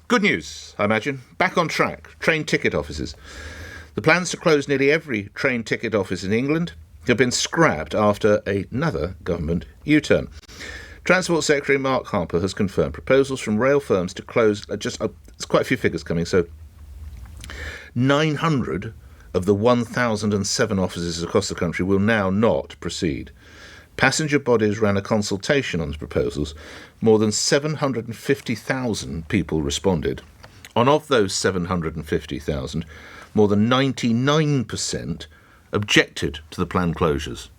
Good news, I imagine. Back on track. Train ticket offices. The plans to close nearly every train ticket office in England have been scrapped after another government U-turn. Transport Secretary Mark Harper has confirmed proposals from rail firms to close there's quite a few figures coming, so 900 of the 1,007 offices across the country will now not proceed. Passenger bodies ran a consultation on the proposals. More than 750,000 people responded. And of those 750,000, more than 99% objected to the planned closures.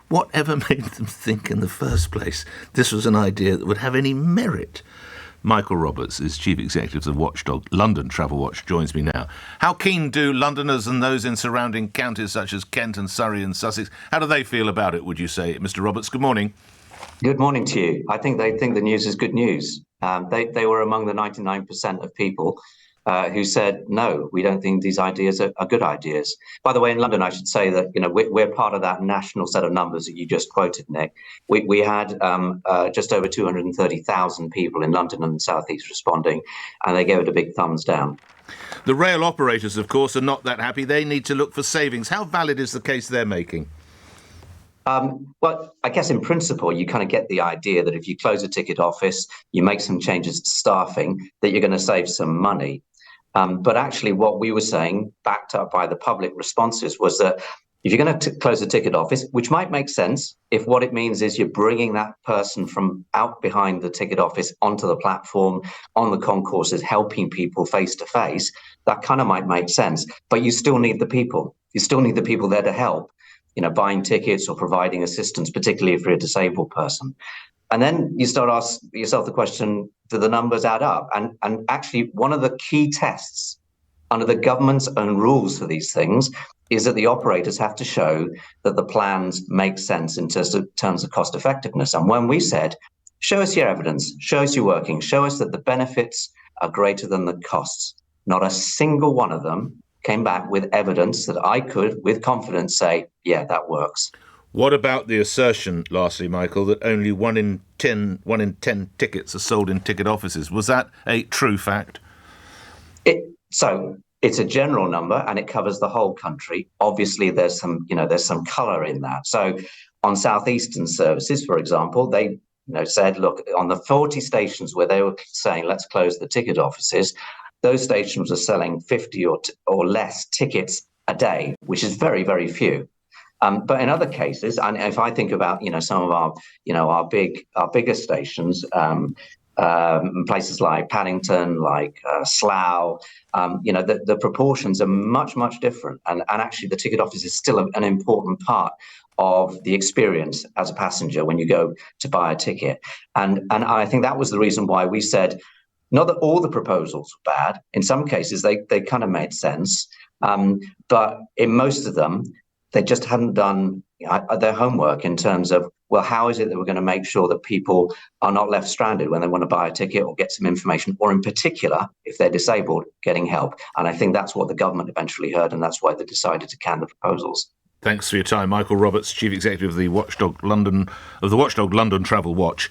Whatever made them think in the first place this was an idea that would have any merit? Michael Roberts is Chief Executive of Watchdog London TravelWatch, joins me now. How keen do Londoners and those in surrounding counties such as Kent and Surrey and Sussex, how do they feel about it, would you say? Mr. Roberts, good morning. Good morning to you. I think they think the news is good news. They were among the 99% of people who said, no, we don't think these ideas are good ideas. By the way, in London, I should say that we're part of that national set of numbers that you just quoted, Nick. We had just over 230,000 people in London and the South East responding, and they gave it a big thumbs down. The rail operators, of course, are not that happy. They need to look for savings. How valid is the case they're making? Well, I guess in principle, you kind of get the idea that if you close a ticket office, you make some changes to staffing, that you're going to save some money. But actually what we were saying, backed up by the public responses, was that if you're going to close a ticket office, which might make sense if what it means is you're bringing that person from out behind the ticket office onto the platform, on the concourses, helping people face to face, that kind of might make sense. But you still need the people. You still need the people there to help, buying tickets or providing assistance, particularly if you're a disabled person. And then you start asking yourself the question, do the numbers add up? And actually, one of the key tests under the government's own rules for these things is that the operators have to show that the plans make sense in terms of cost effectiveness. And when we said, show us your evidence, show us your working, show us that the benefits are greater than the costs, not a single one of them came back with evidence that I could, with confidence, say, yeah, that works. What about the assertion, lastly, Michael, that only 1 in 10 tickets are sold in ticket offices? Was that a true fact? So it's a general number and it covers the whole country. Obviously, there's some colour in that. So on Southeastern services, for example, they said, look, on the 40 stations where they were saying, let's close the ticket offices, those stations are selling 50 or less tickets a day, which is very, very few. But in other cases, and if I think about some of our bigger stations, places like Paddington, like Slough, the proportions are much, much different. And actually, the ticket office is still an important part of the experience as a passenger when you go to buy a ticket. And I think that was the reason why we said, not that all the proposals were bad. In some cases, they kind of made sense. But in most of them, they just hadn't done their homework in terms of, well, how is it that we're going to make sure that people are not left stranded when they want to buy a ticket or get some information, or in particular, if they're disabled, getting help. And I think that's what the government eventually heard, and that's why they decided to can the proposals. Thanks for your time. Michael Roberts, Chief Executive of the Watchdog London TravelWatch.